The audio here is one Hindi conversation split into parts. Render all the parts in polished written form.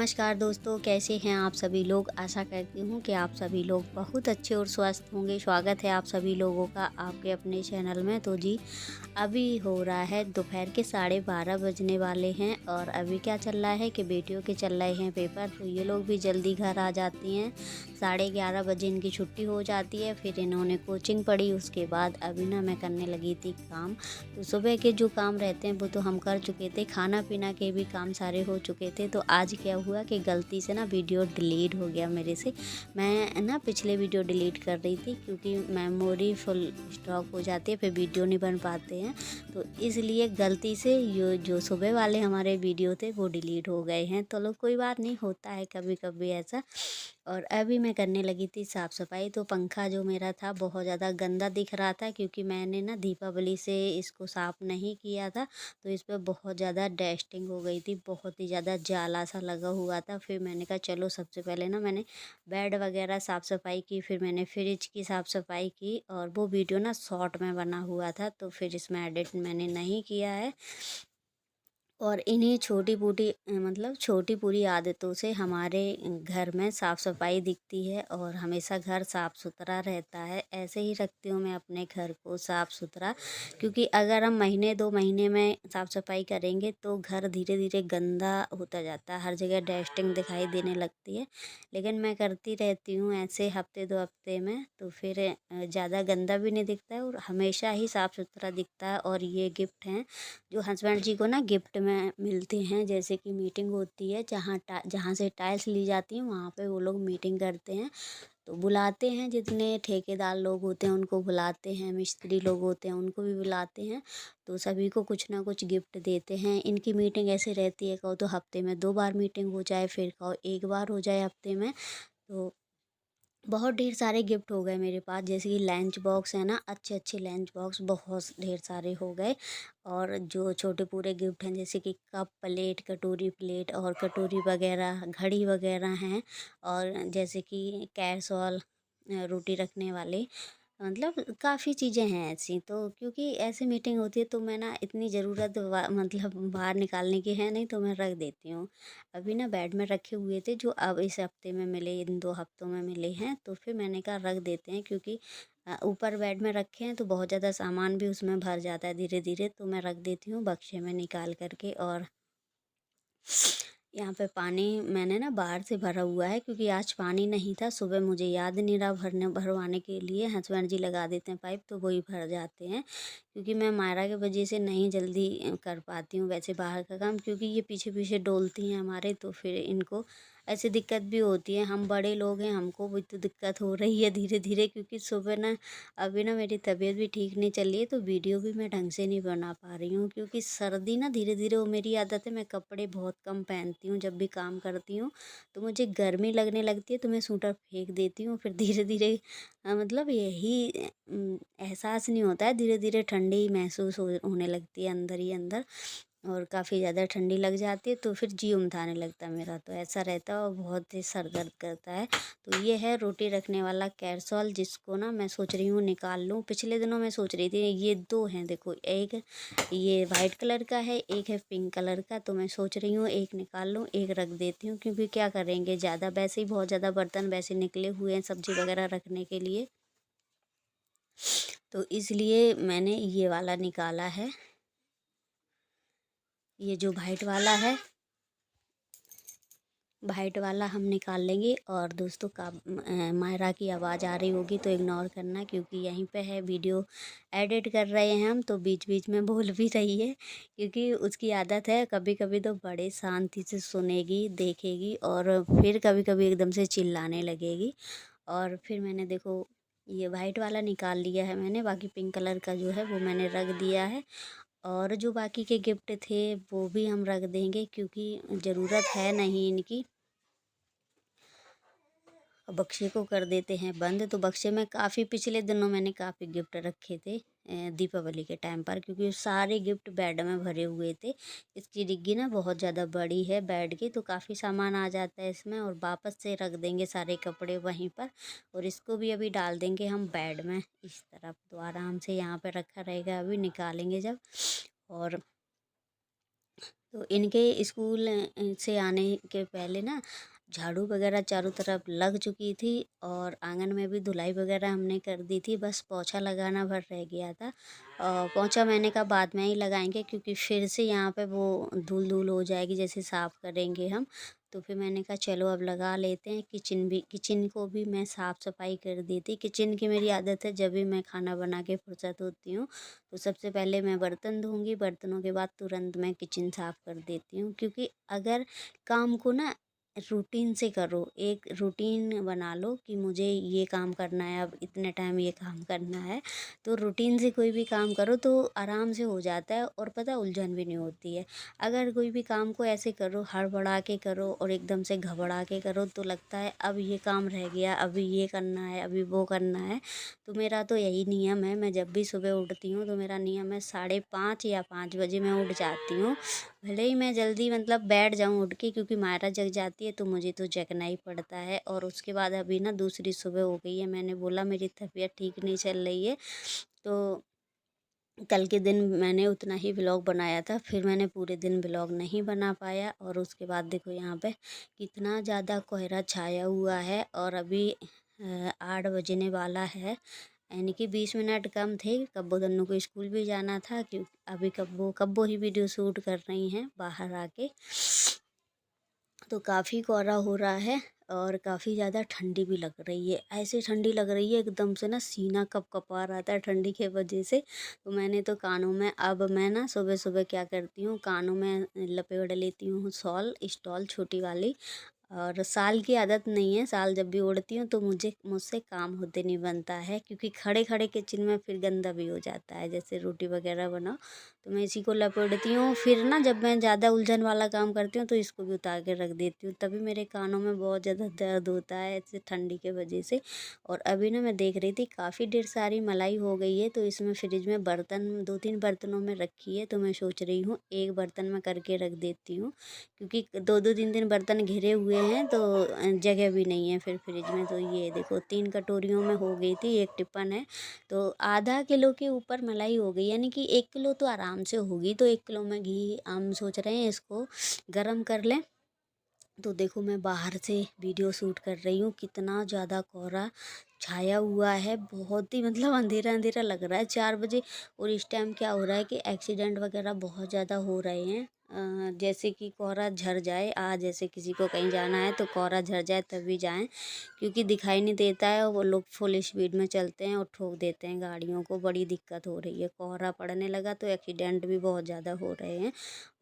नमस्कार दोस्तों, कैसे हैं आप सभी लोग। आशा करती हूँ कि आप सभी लोग बहुत अच्छे और स्वस्थ होंगे। स्वागत है आप सभी लोगों का आपके अपने चैनल में। तो जी, अभी हो रहा है दोपहर के 12:30 बजने वाले हैं और अभी क्या चल रहा है कि बेटियों के चल रहे हैं पेपर, तो ये लोग भी जल्दी घर आ जाती हैं। 11:30 बजे इनकी छुट्टी हो जाती है। फिर इन्होंने कोचिंग पढ़ी, उसके बाद अभी ना मैं करने लगी थी काम। तो सुबह के जो काम रहते हैं वो तो हम कर चुके थे, खाना पीना के भी काम सारे हो चुके थे। तो आज क्या हुआ कि गलती से ना वीडियो डिलीट हो गया मेरे से। मैं ना पिछले वीडियो डिलीट कर रही थी क्योंकि मेमोरी फुल स्टॉक हो जाती है, फिर वीडियो नहीं बन पाते हैं। तो इसलिए गलती से ये जो सुबह वाले हमारे वीडियो थे वो डिलीट हो गए हैं। तो लोग कोई बात नहीं, होता है कभी कभी ऐसा। और अभी मैं करने लगी थी साफ़ सफाई। तो पंखा जो मेरा था बहुत ज़्यादा गंदा दिख रहा था क्योंकि मैंने ना दीपावली से इसको साफ़ नहीं किया था। तो इस पर बहुत ज़्यादा डस्टिंग हो गई थी, बहुत ही ज़्यादा जाला सा लगा हुआ था। फिर मैंने कहा चलो सबसे पहले ना मैंने बेड वगैरह साफ़ सफाई की, फिर मैंने फ्रिज की साफ़ सफाई की। और वो वीडियो ना शॉर्ट में बना हुआ था तो फिर इसमें एडिट मैंने नहीं किया है। और इन्हीं छोटी पूरी आदतों से हमारे घर में साफ़ सफाई दिखती है और हमेशा घर साफ़ सुथरा रहता है। ऐसे ही रखती हूँ मैं अपने घर को साफ़ सुथरा, क्योंकि अगर हम महीने 2 महीने में साफ़ सफाई करेंगे तो घर धीरे धीरे गंदा होता जाता है, हर जगह डस्टिंग दिखाई देने लगती है। लेकिन मैं करती रहती हूँ ऐसे हफ्ते 2 हफ्ते में, तो फिर ज़्यादा गंदा भी नहीं दिखता है और हमेशा ही साफ़ सुथरा दिखता है। और ये गिफ्ट हैं जो हस्बैंड जी को ना गिफ्ट में मिलते हैं। जैसे कि मीटिंग होती है, जहाँ से टाइल्स ली जाती हैं वहाँ पे वो लोग मीटिंग करते हैं। तो बुलाते हैं, जितने ठेकेदार लोग होते हैं उनको बुलाते हैं, मिस्त्री लोग होते हैं उनको भी बुलाते हैं। तो सभी को कुछ ना कुछ गिफ्ट देते हैं। इनकी मीटिंग ऐसे रहती है, कहो तो हफ्ते में 2 बार मीटिंग हो जाए, फिर कहो 1 बार हो जाए हफ्ते में। तो बहुत ढेर सारे गिफ्ट हो गए मेरे पास। जैसे कि लंच बॉक्स है ना, अच्छे अच्छे लंच बॉक्स बहुत ढेर सारे हो गए। और जो छोटे पूरे गिफ्ट हैं जैसे कि कप प्लेट, कटोरी प्लेट और कटोरी वगैरह, घड़ी वगैरह हैं। और जैसे कि कैसरॉल, रोटी रखने वाले, मतलब काफ़ी चीज़ें हैं ऐसी। तो क्योंकि ऐसी मीटिंग होती है तो मैं ना इतनी ज़रूरत बाहर निकालने की है नहीं, तो मैं रख देती हूँ। अभी ना बेड में रखे हुए थे जो अब इस हफ्ते में मिले, इन 2 हफ्तों में मिले हैं, तो फिर मैंने कहा रख देते हैं। क्योंकि ऊपर बेड में रखे हैं तो बहुत ज़्यादा सामान भी उसमें भर जाता है धीरे धीरे, तो मैं रख देती हूँ बक्से में निकाल करके। और यहाँ पे पानी मैंने ना बाहर से भरा हुआ है क्योंकि आज पानी नहीं था। सुबह मुझे याद नहीं रहा भरवाने के लिए, हस्बैंड जी लगा देते हैं पाइप तो वही भर जाते हैं। क्योंकि मैं मायरा की वजह से नहीं जल्दी कर पाती हूँ वैसे बाहर का काम, क्योंकि ये पीछे पीछे डोलती हैं हमारे, तो फिर इनको ऐसी दिक्कत भी होती है। हम बड़े लोग हैं, हमको भी तो दिक्कत हो रही है धीरे धीरे। क्योंकि सुबह ना अभी ना मेरी तबीयत भी ठीक नहीं चल रही है, तो वीडियो भी मैं ढंग से नहीं बना पा रही हूँ। क्योंकि सर्दी ना धीरे धीरे, वो मेरी आदत है, मैं कपड़े बहुत कम पहनती हूँ। जब भी काम करती हूँ तो मुझे गर्मी लगने लगती है तो मैं सूटर फेंक देती हूँ। फिर धीरे धीरे मतलब यही एहसास नहीं होता है, धीरे धीरे ठंडी महसूस होने लगती है अंदर ही अंदर। और काफ़ी ज़्यादा ठंडी लग जाती है तो फिर जी उमथाने लगता है मेरा, तो ऐसा रहता है और बहुत ही सर दर्द करता है। तो ये है रोटी रखने वाला कैरसॉल, जिसको ना मैं सोच रही हूँ निकाल लूँ। पिछले दिनों मैं सोच रही थी, ये दो हैं देखो, एक ये वाइट कलर का है, एक है पिंक कलर का। तो मैं सोच रही हूँ एक निकाल लूँ, एक रख देती हूँ। क्योंकि क्या करेंगे, ज़्यादा वैसे ही बहुत ज़्यादा बर्तन वैसे निकले हुए हैं सब्जी वगैरह रखने के लिए, तो इसलिए मैंने ये वाला निकाला है। ये जो वाइट वाला हम निकाल लेंगे। और दोस्तों का मायरा की आवाज़ आ रही होगी तो इग्नोर करना, क्योंकि यहीं पे है, वीडियो एडिट कर रहे हैं हम, तो बीच बीच में बोल भी रही है। क्योंकि उसकी आदत है, कभी कभी तो बड़े शांति से सुनेगी देखेगी और फिर कभी कभी एकदम से चिल्लाने लगेगी। और फिर मैंने देखो ये वाइट वाला निकाल लिया है मैंने, बाकी पिंक कलर का जो है वो मैंने रख दिया है। और जो बाकी के गिफ्ट थे वो भी हम रख देंगे क्योंकि ज़रूरत है नहीं इनकी। और बक्से को कर देते हैं बंद। तो बक्से में काफ़ी पिछले दिनों मैंने काफ़ी गिफ्ट रखे थे दीपावली के टाइम पर, क्योंकि सारे गिफ्ट बेड में भरे हुए थे। इसकी डिग्गी ना बहुत ज़्यादा बड़ी है बेड की, तो काफ़ी सामान आ जाता है इसमें। और वापस से रख देंगे सारे कपड़े वहीं पर, और इसको भी अभी डाल देंगे हम बेड में इस तरफ, तो आराम से यहाँ पर रखा रहेगा, अभी निकालेंगे जब। और तो इनके स्कूल से आने के पहले ना झाड़ू वगैरह चारों तरफ लग चुकी थी और आंगन में भी धुलाई वगैरह हमने कर दी थी, बस पोछा लगाना भर रह गया था। और पोछा मैंने कहा बाद में ही लगाएंगे क्योंकि फिर से यहाँ पे वो धूल धूल हो जाएगी जैसे साफ़ करेंगे हम। तो फिर मैंने कहा चलो अब लगा लेते हैं। किचन को भी मैं साफ़ सफाई कर दी थी। किचन की मेरी आदत है जब भी मैं खाना बना के फुर्सत होती हूँ तो सबसे पहले मैं बर्तन धोंगी, बर्तनों के बाद तुरंत मैं किचन साफ़ कर देती हूँ। क्योंकि अगर काम को ना रूटीन से करो, एक रूटीन बना लो कि मुझे ये काम करना है, अब इतने टाइम ये काम करना है, तो रूटीन से कोई भी काम करो तो आराम से हो जाता है और पता है उलझन भी नहीं होती है। अगर कोई भी काम को ऐसे करो, हड़बड़ा के करो और एकदम से घबरा के करो तो लगता है अब ये काम रह गया, अभी ये करना है, अभी वो करना है। तो मेरा तो यही नियम है, मैं जब भी सुबह उठती हूँ तो मेरा नियम है 5:30 या 5 बजे मैं उठ जाती हूँ। भले ही मैं जल्दी मतलब बैठ जाऊँ उठ के, क्योंकि मायरा जग जाती है तो मुझे तो जगना ही पड़ता है। और उसके बाद अभी ना दूसरी सुबह हो गई है, मैंने बोला मेरी तबीयत ठीक नहीं चल रही है, तो कल के दिन मैंने उतना ही व्लॉग बनाया था, फिर मैंने पूरे दिन व्लॉग नहीं बना पाया। और उसके बाद देखो यहाँ पे कितना ज़्यादा कोहरा छाया हुआ है और अभी 8 बजने वाला है, यानी कि 20 मिनट कम थे। कब्बो दन्नू को स्कूल भी जाना था, क्योंकि अभी कब्बो ही वीडियो शूट कर रही हैं बाहर आके। तो काफ़ी कोहरा हो रहा है और काफ़ी ज़्यादा ठंडी भी लग रही है। ऐसे ठंडी लग रही है एकदम से ना सीना कँप-कँपा रहा था ठंडी के वजह से। तो मैंने तो कानों में, अब मैं ना सुबह-सुबह क्या करती हूँ, कानों में लपेट लेती हूँ शॉल, स्टॉल छोटी वाली। और शाल की आदत नहीं है, शाल जब भी ओढ़ती हूँ तो मुझसे काम होते नहीं बनता है, क्योंकि खड़े-खड़े किचन में फिर गंदा भी हो जाता है, जैसे रोटी वगैरह बनाओ तो मैं इसी को लपेटती हूँ। फिर ना जब मैं ज़्यादा उलझन वाला काम करती हूँ तो इसको भी उतार के रख देती हूँ, तभी मेरे कानों में बहुत ज़्यादा दर्द होता है ऐसे ठंडी के वजह से। और अभी ना मैं देख रही थी काफ़ी ढेर सारी मलाई हो गई है, तो इसमें फ्रिज में बर्तन 2-3 बर्तनों में रखी है, तो मैं सोच रही हूँ एक बर्तन में करके रख देती हूँ, क्योंकि 2-2 3-3 बर्तन घिरे हुए हैं तो जगह भी नहीं है फिर फ्रिज में। तो ये देखो 3 कटोरियों में हो गई थी, एक टिफ़िन है, तो आधा किलो के ऊपर मलाई हो गई, यानी कि 1 किलो तो आराम से होगी। तो 1 किलो में घी हम सोच रहे हैं इसको गरम कर लें। तो देखो मैं बाहर से वीडियो शूट कर रही हूँ, कितना ज़्यादा कोहरा छाया हुआ है, बहुत ही मतलब अंधेरा अंधेरा लग रहा है 4 बजे। और इस टाइम क्या हो रहा है कि एक्सीडेंट वगैरह बहुत ज़्यादा हो रहे हैं। जैसे कि कोहरा झड़ जाए, आज जैसे किसी को कहीं जाना है तो कोहरा झड़ जाए तभी जाएं, क्योंकि दिखाई नहीं देता है और वो लोग फुल स्पीड में चलते हैं और ठोक देते हैं गाड़ियों को, बड़ी दिक्कत हो रही है। कोहरा पड़ने लगा तो एक्सीडेंट भी बहुत ज़्यादा हो रहे हैं।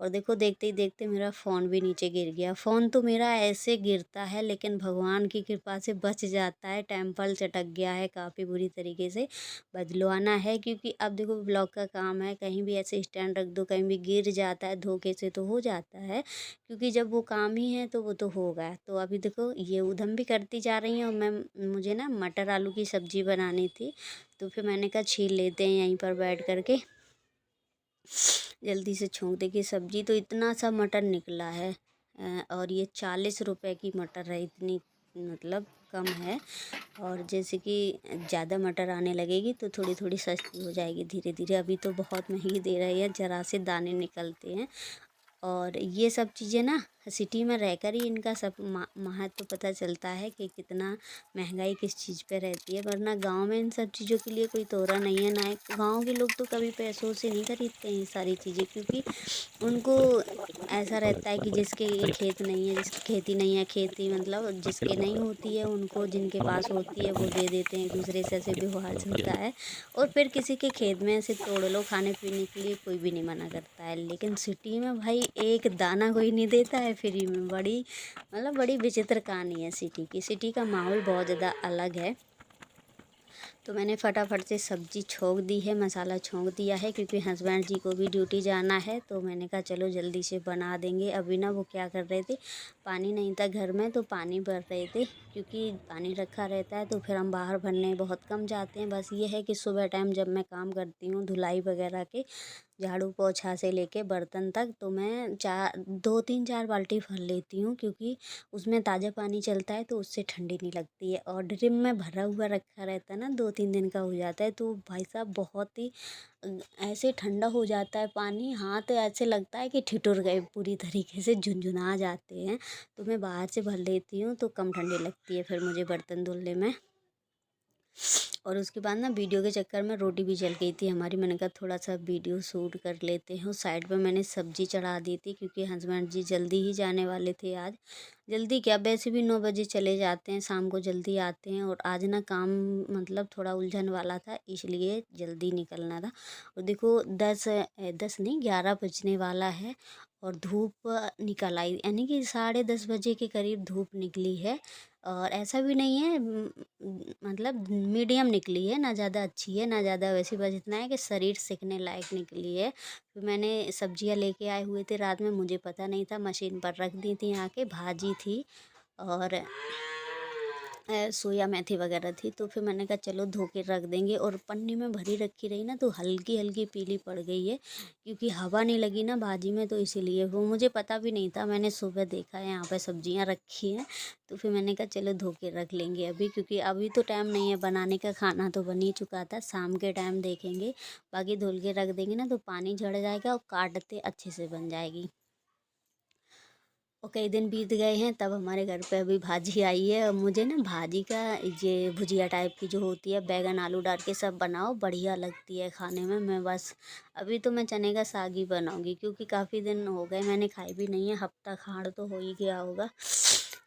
और देखो देखते ही देखते मेरा फ़ोन भी नीचे गिर गया। फ़ोन तो मेरा ऐसे गिरता है लेकिन भगवान की कृपा से बच जाता है, टेम्पल चटक गया है काफ़ी बुरी तरीके से, बदलवाना है। क्योंकि अब देखो ब्लॉग का काम है, कहीं भी ऐसे स्टैंड रख दो, कहीं भी गिर जाता है धोखे से तो हो जाता है, क्योंकि जब वो काम ही है तो वो तो होगा। तो अभी देखो ये ऊधम भी करती जा रही हैं और मुझे ना मटर आलू की सब्ज़ी बनानी थी, तो फिर मैंने कहा छील लेते हैं यहीं पर बैठ कर के, जल्दी से छोंक दे। कि सब्ज़ी तो इतना सा मटर निकला है, और ये 40 रुपए की मटर है, इतनी मतलब कम है। और जैसे कि ज़्यादा मटर आने लगेगी तो थोड़ी थोड़ी सस्ती हो जाएगी धीरे धीरे, अभी तो बहुत महंगी दे रही है, ज़रा से दाने निकलते हैं। और ये सब चीज़ें ना सिटी में रहकर ही इनका सब महत्व पता चलता है कि कितना महंगाई किस चीज़ पे रहती है, वरना गांव में इन सब चीज़ों के लिए कोई तोड़ा नहीं है ना। गांव के लोग तो कभी पैसों से नहीं खरीदते हैं ये सारी चीज़ें, क्योंकि उनको ऐसा रहता है कि जिसके खेत नहीं है, जिसकी खेती नहीं है, खेती मतलब जिसके नहीं होती है उनको, जिनके पास होती है वो दे देते हैं, एक दूसरे से ऐसे व्यवहार चलता है। और फिर किसी के खेत में से तोड़ लो, खाने पीने के लिए कोई भी नहीं मना करता है। लेकिन सिटी में भाई एक दाना कोई नहीं देता है फ्री में, बड़ी मतलब बड़ी विचित्र कहानी है सिटी की। सिटी का माहौल बहुत ज़्यादा अलग है। तो मैंने फटाफट से सब्ज़ी छोंक दी है, मसाला छोंक दिया है, क्योंकि हस्बैंड जी को भी ड्यूटी जाना है। तो मैंने कहा चलो जल्दी से बना देंगे। अभी ना वो क्या कर रहे थे, पानी नहीं था घर में तो पानी भर रहे थे, क्योंकि पानी रखा रहता है तो फिर हम बाहर भरने बहुत कम जाते हैं। बस ये है कि सुबह टाइम जब मैं काम करती हूँ धुलाई वगैरह के, झाड़ू पोछा से लेके बर्तन तक, तो मैं 2-3-4 बाल्टी भर लेती हूँ, क्योंकि उसमें ताज़ा पानी चलता है तो उससे ठंडी नहीं लगती है। और ड्रिम में भरा हुआ रखा रहता है ना 2-3 दिन का हो जाता है। तो भाई साहब बहुत ही ऐसे ठंडा हो जाता है पानी, हाथ ऐसे लगता है कि ठिठुर गए, पूरी तरीके से झुनझुना जाते हैं। तो मैं बाहर से भर लेती हूँ तो कम ठंडी लगती है फिर मुझे बर्तन धुलने में। और उसके बाद ना वीडियो के चक्कर में रोटी भी जल गई थी हमारी। मैंने कहा थोड़ा सा वीडियो शूट कर लेते हैं। साइड पे मैंने सब्जी चढ़ा दी थी क्योंकि हस्बैंड जी जल्दी ही जाने वाले थे आज। जल्दी क्या, वैसे भी 9 बजे चले जाते हैं, शाम को जल्दी आते हैं। और आज ना काम मतलब थोड़ा उलझन वाला था, इसलिए जल्दी निकलना था। और देखो 10 नहीं 11 बजने वाला है और धूप निकल आई, यानी कि 10:30 बजे के करीब धूप निकली है। और ऐसा भी नहीं है मतलब मीडियम निकली है, ना ज़्यादा अच्छी है ना ज़्यादा वैसी, बस इतना है कि शरीर सेकने लायक निकली है। फिर मैंने सब्जियां लेके आए हुए थे रात में, मुझे पता नहीं था, मशीन पर रख दी थी आके। भाजी थी और सोया मेथी वगैरह थी। तो फिर मैंने कहा चलो धो के रख देंगे। और पन्नी में भरी रखी रही ना तो हल्की हल्की पीली पड़ गई है, क्योंकि हवा नहीं लगी ना भाजी में, तो इसीलिए वो मुझे पता भी नहीं था। मैंने सुबह देखा है यहाँ पे सब्जियाँ रखी हैं, तो फिर मैंने कहा चलो धो के रख लेंगे अभी, क्योंकि अभी तो टाइम नहीं है बनाने का, खाना तो बन ही चुका था, शाम के टाइम देखेंगे। बाकी धुल के रख देंगे ना तो पानी झड़ जाएगा और काटते अच्छे से बन जाएगी। और कई दिन बीत गए हैं तब हमारे घर पे अभी भाजी आई है। और मुझे ना भाजी का ये भुजिया टाइप की जो होती है, बैगन आलू डाल के सब बनाओ, बढ़िया लगती है खाने में। मैं बस अभी तो मैं चने का साग ही बनाऊंगी, क्योंकि काफ़ी दिन हो गए मैंने खाई भी नहीं है, हफ्ता खाड़ तो हो ही गया होगा।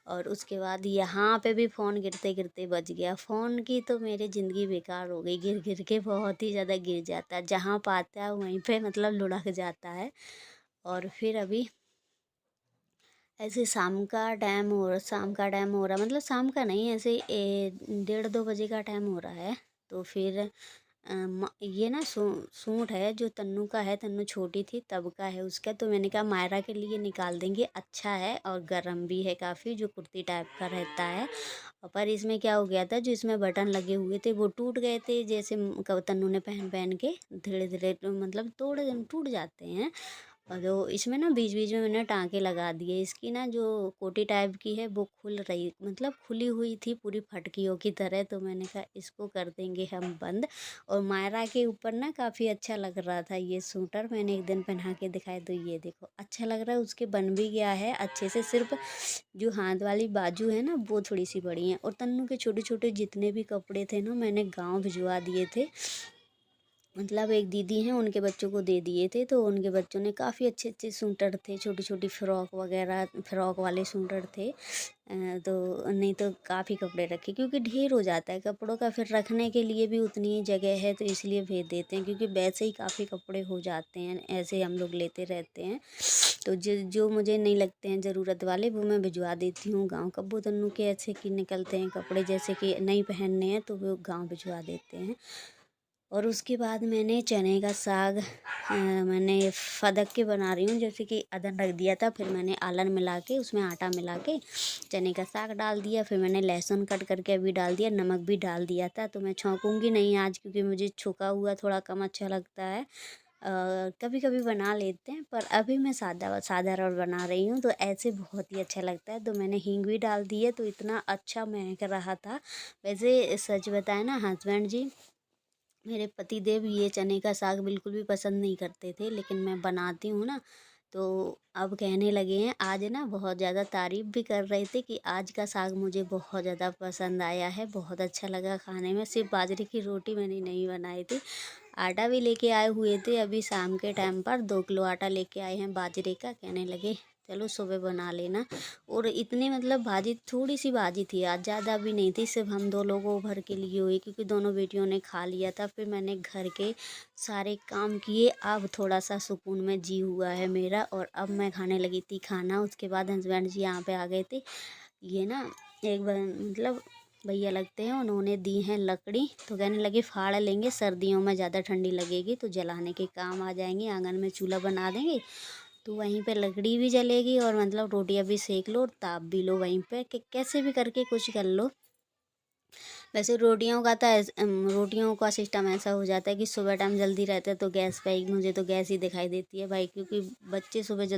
और उसके बाद यहाँ पे भी फ़ोन गिरते गिरते बच गया। फ़ोन की तो मेरी ज़िंदगी बेकार हो गई, गिर गिर के बहुत ही ज़्यादा गिर जाता है, जहाँ पाता है वहीं पे मतलब लुढ़क जाता है। और फिर अभी ऐसे शाम का टाइम हो रहा, मतलब शाम का नहीं, ऐसे 1:30-2 बजे का टाइम हो रहा है। तो फिर ये ना सूट है जो तन्नू का है, तन्नू छोटी थी तब का है उसका। तो मैंने कहा मायरा के लिए निकाल देंगे, अच्छा है और गर्म भी है काफ़ी, जो कुर्ती टाइप का रहता है। पर इसमें क्या हो गया था, जो इसमें बटन लगे हुए थे वो टूट गए थे, जैसे तन्नू ने पहन पहन के धीरे धीरे मतलब टूट जाते हैं। और जो इसमें ना बीच बीच में मैंने टाँके लगा दिए। इसकी ना जो कोटी टाइप की है वो खुल रही, मतलब खुली हुई थी पूरी फटकियों की तरह। तो मैंने कहा इसको कर देंगे हम बंद। और मायरा के ऊपर ना काफ़ी अच्छा लग रहा था ये सूटर, मैंने एक दिन पहना के दिखाया तो ये देखो अच्छा लग रहा है, उसके बन भी गया है अच्छे से। सिर्फ जो हाथ वाली बाजू है ना वो थोड़ी सी बड़ी है। और तन्नू के छोटे छोटे जितने भी कपड़े थे ना मैंने गाँव भिजवा दिए थे, मतलब एक दीदी हैं उनके बच्चों को दे दिए थे। तो उनके बच्चों ने काफ़ी अच्छे अच्छे सूटर थे, छोटी छोटी फ्रॉक वगैरह, फ्रॉक वाले सूटर थे। तो नहीं तो काफ़ी कपड़े रखे, क्योंकि ढेर हो जाता है कपड़ों का, फिर रखने के लिए भी उतनी ही जगह है, तो इसलिए भेज देते हैं। क्योंकि वैसे ही काफ़ी कपड़े हो जाते हैं, ऐसे हम लोग लेते रहते हैं। तो जो जो मुझे नहीं लगते हैं ज़रूरत वाले वो मैं भिजवा देती हूँ गाँव। कब्बू तन्नू के ऐसे कि निकलते हैं कपड़े, जैसे कि नहीं पहनने हैं तो वो गाँव भिजवा देते हैं। और उसके बाद मैंने चने का साग मैंने फदक के बना रही हूँ, जैसे कि अदन रख दिया था, फिर मैंने आलन मिला के उसमें आटा मिला के चने का साग डाल दिया। फिर मैंने लहसुन कट करके अभी डाल दिया, नमक भी डाल दिया था। तो मैं छौंकूँगी नहीं आज, क्योंकि मुझे छुका हुआ थोड़ा कम अच्छा लगता है। कभी कभी बना लेते हैं, पर अभी मैं साधारण बना रही हूँ, तो ऐसे बहुत ही अच्छा लगता है। तो मैंने हींग भी डाल दी है, तो इतना अच्छा महक रहा था। वैसे सच बताएं ना, हस्बैंड जी मेरे पति देव ये चने का साग बिल्कुल भी पसंद नहीं करते थे, लेकिन मैं बनाती हूँ ना तो अब कहने लगे हैं। आज ना बहुत ज़्यादा तारीफ़ भी कर रहे थे कि आज का साग मुझे बहुत ज़्यादा पसंद आया है, बहुत अच्छा लगा खाने में। सिर्फ बाजरे की रोटी मैंने नहीं बनाई थी, आटा भी लेके आए हुए थे अभी शाम के टाइम पर, 2 किलो आटा लेके आए हैं बाजरे का। कहने लगे चलो सुबह बना लेना। और इतनी मतलब भाजी, थोड़ी सी भाजी थी आज, ज़्यादा भी नहीं थी, सिर्फ हम 2 लोगों भर के लिए हुई, क्योंकि दोनों बेटियों ने खा लिया था। फिर मैंने घर के सारे काम किए, अब थोड़ा सा सुकून में जी हुआ है मेरा। और अब मैं खाने लगी थी खाना। उसके बाद हस्बैंड जी यहाँ पे आ गए थे। ये ना एक बार मतलब भैया लगते हैं, उन्होंने दी है लकड़ी, तो कहने लगे फाड़ लेंगे, सर्दियों में ज़्यादा ठंडी लगेगी तो जलाने के काम आ जाएंगी, आंगन में चूल्हा बना देंगे तो वहीं पे लकड़ी भी जलेगी और मतलब रोटियां भी सेक लो और ताप भी लो वहीं पे, कि कैसे भी करके कुछ कर लो। वैसे रोटियों का सिस्टम ऐसा हो जाता है कि सुबह टाइम जल्दी रहता है तो गैस पे ही, मुझे तो गैस ही दिखाई देती है भाई, क्योंकि बच्चे सुबह जल्दी